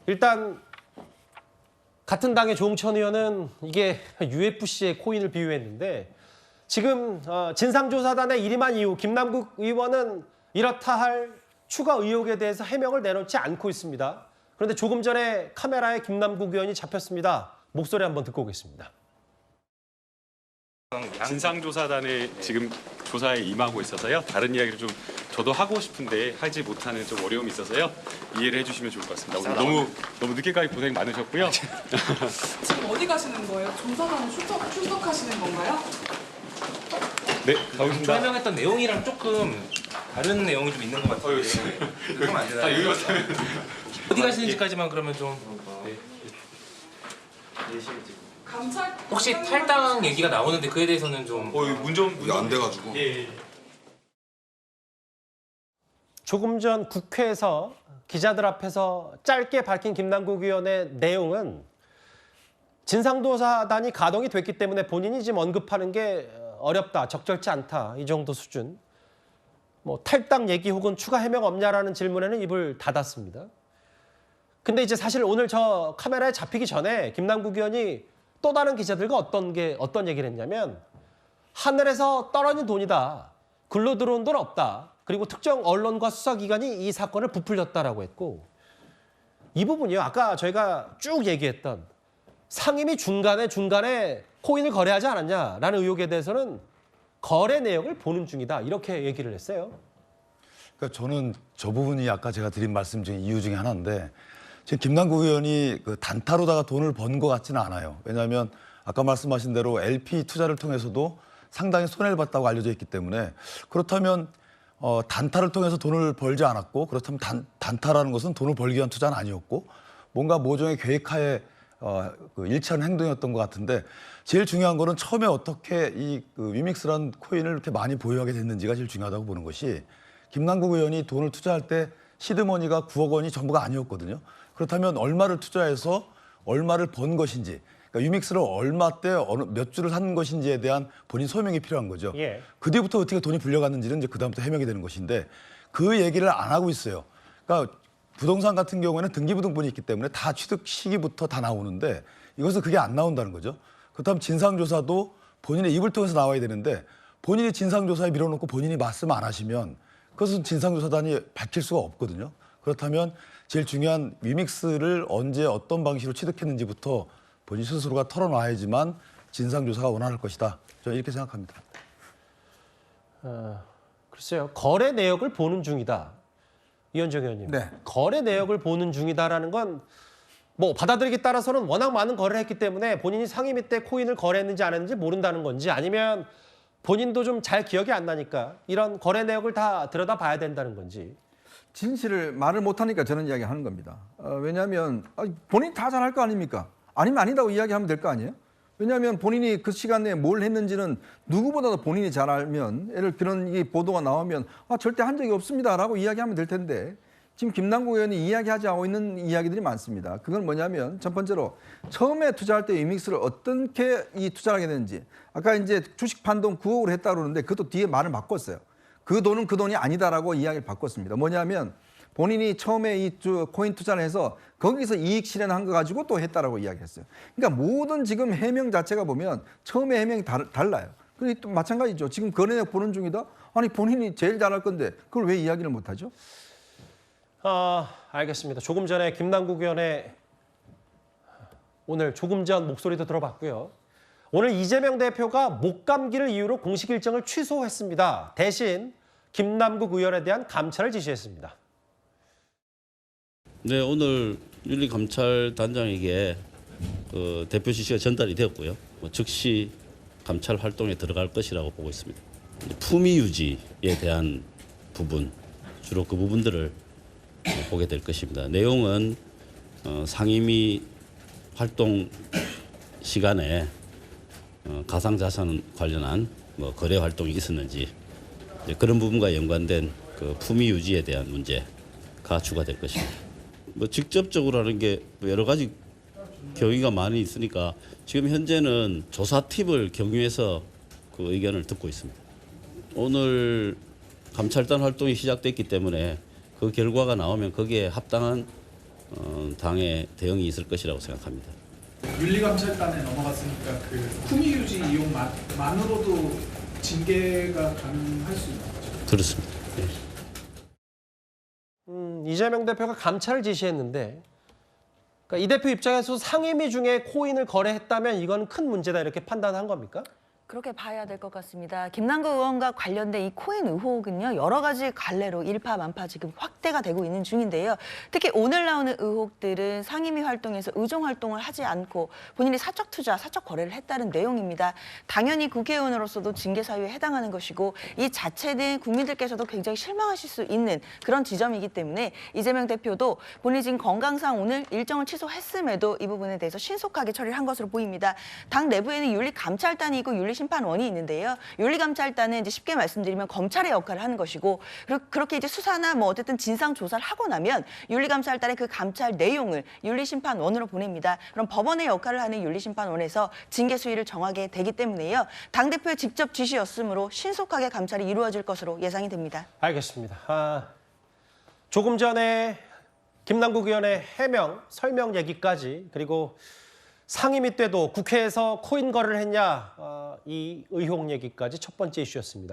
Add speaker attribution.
Speaker 1: 일단 같은 당의 조홍천 의원은 이게 UFC의 코인을 비유했는데 지금 진상조사단의 일임한 이후 김남국 의원은 이렇다 할 추가 의혹에 대해서 해명을 내놓지 않고 있습니다. 그런데 조금 전에 카메라에 김남국 의원이 잡혔습니다. 목소리 한번 듣고 오겠습니다.
Speaker 2: 진상조사단의 지금 조사에 임하고 있어서요. 다른 이야기를 좀 저도 하고 싶은데 하지 못하는 좀 어려움이 있어서요. 이해를 해주시면 좋을 것 같습니다. 오늘 너무 늦게까지 고생 많으셨고요.
Speaker 3: 지금 어디 가시는 거예요? 조사단 출석하시는 건가요?
Speaker 2: 네, 가보겠습니다.
Speaker 4: 설명했던 내용이랑 조금 다른 내용이 좀 있는 것 같아요. 그러면 안 되나요?
Speaker 2: 여기 왔다면
Speaker 4: 어디 가시는지까지만 그러면 좀. 네.
Speaker 3: 감찰
Speaker 4: 혹시 탈당 얘기가 나오는데 그에 대해서는 좀.
Speaker 5: 이게 안 돼가지고.
Speaker 1: 조금 전 국회에서 기자들 앞에서 짧게 밝힌 김남국 의원의 내용은 진상조사단이 가동이 됐기 때문에 본인이 지금 언급하는 게 어렵다, 적절치 않다 이 정도 수준. 뭐 탈당 얘기 혹은 추가 해명 없냐라는 질문에는 입을 닫았습니다. 근데 이제 사실 오늘 저 카메라에 잡히기 전에 김남국 의원이 또 다른 기자들과 어떤 얘기를 했냐면 하늘에서 떨어진 돈이다. 굴러 들어온 돈 없다. 그리고 특정 언론과 수사기관이 이 사건을 부풀렸다라고 했고 이 부분이요. 아까 저희가 쭉 얘기했던 상임위 중간에 코인을 거래하지 않았냐라는 의혹에 대해서는 거래 내역을 보는 중이다. 이렇게 얘기를 했어요.
Speaker 6: 그러니까 저는 저 부분이 아까 제가 드린 말씀 중에 이유 중에 하나인데 지금 김남국 의원이 그 단타로다가 돈을 번 것 같지는 않아요. 왜냐하면 아까 말씀하신 대로 LP 투자를 통해서도 상당히 손해를 봤다고 알려져 있기 때문에 그렇다면 단타를 통해서 돈을 벌지 않았고 그렇다면 단타라는 것은 돈을 벌기 위한 투자는 아니었고 뭔가 모종의 계획하에 그 일치하는 행동이었던 것 같은데 제일 중요한 거는 처음에 어떻게 이 그 위믹스라는 코인을 이렇게 많이 보유하게 됐는지가 제일 중요하다고 보는 것이 김남국 의원이 돈을 투자할 때 시드머니가 9억 원이 전부가 아니었거든요. 그렇다면 얼마를 투자해서 얼마를 번 것인지 그러니까 유믹스를 얼마 때 몇 주를 산 것인지에 대한 본인 소명이 필요한 거죠.
Speaker 1: 예.
Speaker 6: 그 뒤부터 어떻게 돈이 불려갔는지는 이제 그다음부터 해명이 되는 것인데 그 얘기를 안 하고 있어요. 그러니까 부동산 같은 경우에는 등기부등본이 있기 때문에 다 취득 시기부터 다 나오는데 이것은 그게 안 나온다는 거죠. 그렇다면 진상조사도 본인의 입을 통해서 나와야 되는데 본인이 진상조사에 밀어놓고 본인이 말씀 안 하시면 그것은 진상조사단이 밝힐 수가 없거든요. 그렇다면 제일 중요한 위믹스를 언제 어떤 방식으로 취득했는지부터 본인 스스로가 털어놔야지만 진상조사가 원활할 것이다. 저는 이렇게 생각합니다.
Speaker 1: 글쎄요. 거래 내역을 보는 중이다. 이현정 의원님.
Speaker 7: 네.
Speaker 1: 거래 내역을 보는 중이다라는 건 뭐 받아들이기에 따라서는 워낙 많은 거래를 했기 때문에 본인이 상임위 때 코인을 거래했는지 안 했는지 모른다는 건지 아니면 본인도 좀 잘 기억이 안 나니까 이런 거래 내역을 다 들여다봐야 된다는 건지.
Speaker 7: 진실을 말을 못하니까 저는 이야기하는 겁니다. 왜냐하면 본인이 다 잘할 거 아닙니까? 아니면 아니다고 이야기하면 될 거 아니에요? 왜냐하면 본인이 그 시간 내에 뭘 했는지는 누구보다도 본인이 잘 알면 예를 그런 이 보도가 나오면 절대 한 적이 없습니다라고 이야기하면 될 텐데 지금 김남국 의원이 이야기하지 않고 있는 이야기들이 많습니다. 그건 뭐냐면 첫 번째로 처음에 투자할 때 위믹스를 어떻게 이 투자를 하게 되는지 아까 이제 주식 판돈 9억으로 했다고 그러는데 그것도 뒤에 말을 바꿨어요. 그 돈은 그 돈이 아니다라고 이야기를 바꿨습니다. 뭐냐면 본인이 처음에 이 코인 투자를 해서 거기서 이익 실현한 거 가지고 또 했다라고 이야기했어요. 그러니까 모든 지금 해명 자체가 보면 처음에 해명이 달라요. 그리고 또 마찬가지죠. 지금 거래 내역 보는 중이다. 아니 본인이 제일 잘할 건데 그걸 왜 이야기를 못하죠?
Speaker 1: 알겠습니다. 조금 전에 김남국 의원의 오늘 조금 전 목소리도 들어봤고요. 오늘 이재명 대표가 목감기를 이유로 공식 일정을 취소했습니다. 대신 김남국 의원에 대한 감찰을 지시했습니다.
Speaker 8: 네, 오늘 윤리감찰단장에게 대표 지시가 전달이 되었고요. 즉시 감찰 활동에 들어갈 것이라고 보고 있습니다. 품위 유지에 대한 부분, 주로 그 부분들을 보게 될 것입니다. 내용은 상임위 활동 시간에 가상자산 관련한 거래 활동이 있었는지 그런 부분과 연관된 그 품위 유지에 대한 문제가 추가될 것입니다. 직접적으로 하는 게 여러 가지 경위가 많이 있으니까 지금 현재는 조사 팁을 경유해서 그 의견을 듣고 있습니다. 오늘 감찰단 활동이 시작됐기 때문에 그 결과가 나오면 거기에 합당한 당의 대응이 있을 것이라고 생각합니다.
Speaker 5: 윤리감찰단에 넘어갔으니까 그 품위 유지 이용만으로도 징계가 가능할 수 있는 거죠.
Speaker 8: 그렇습니다. 예.
Speaker 1: 이재명 대표가 감찰을 지시했는데 그러니까 이 대표 입장에서 상임위 중에 코인을 거래했다면 이건 큰 문제다 이렇게 판단한 겁니까?
Speaker 9: 그렇게 봐야 될 것 같습니다. 김남국 의원과 관련된 이 코인 의혹은요, 여러 가지 갈래로 일파만파 지금 확대가 되고 있는 중인데요. 특히 오늘 나오는 의혹들은 상임위 활동에서 의정 활동을 하지 않고 본인이 사적 투자, 사적 거래를 했다는 내용입니다. 당연히 국회의원으로서도 징계 사유에 해당하는 것이고 이 자체는 국민들께서도 굉장히 실망하실 수 있는 그런 지점이기 때문에 이재명 대표도 본인이 지금 건강상 오늘 일정을 취소했음에도 이 부분에 대해서 신속하게 처리를 한 것으로 보입니다. 당 내부에는 윤리감찰단이 있고 윤리심판원이 있는데요. 윤리감찰단은 이제 쉽게 말씀드리면 검찰의 역할을 하는 것이고 그렇게 이제 수사나 뭐 어쨌든 진상 조사를 하고 나면 윤리감찰단의 그 감찰 내용을 윤리심판원으로 보냅니다. 그럼 법원의 역할을 하는 윤리심판원에서 징계 수위를 정하게 되기 때문에요. 당대표의 직접 지시였으므로 신속하게 감찰이 이루어질 것으로 예상이 됩니다.
Speaker 1: 알겠습니다. 조금 전에 김남국 의원의 해명, 설명 얘기까지 그리고 상임위 때도 국회에서 코인 거래를 했냐 이 의혹 얘기까지 첫 번째 이슈였습니다.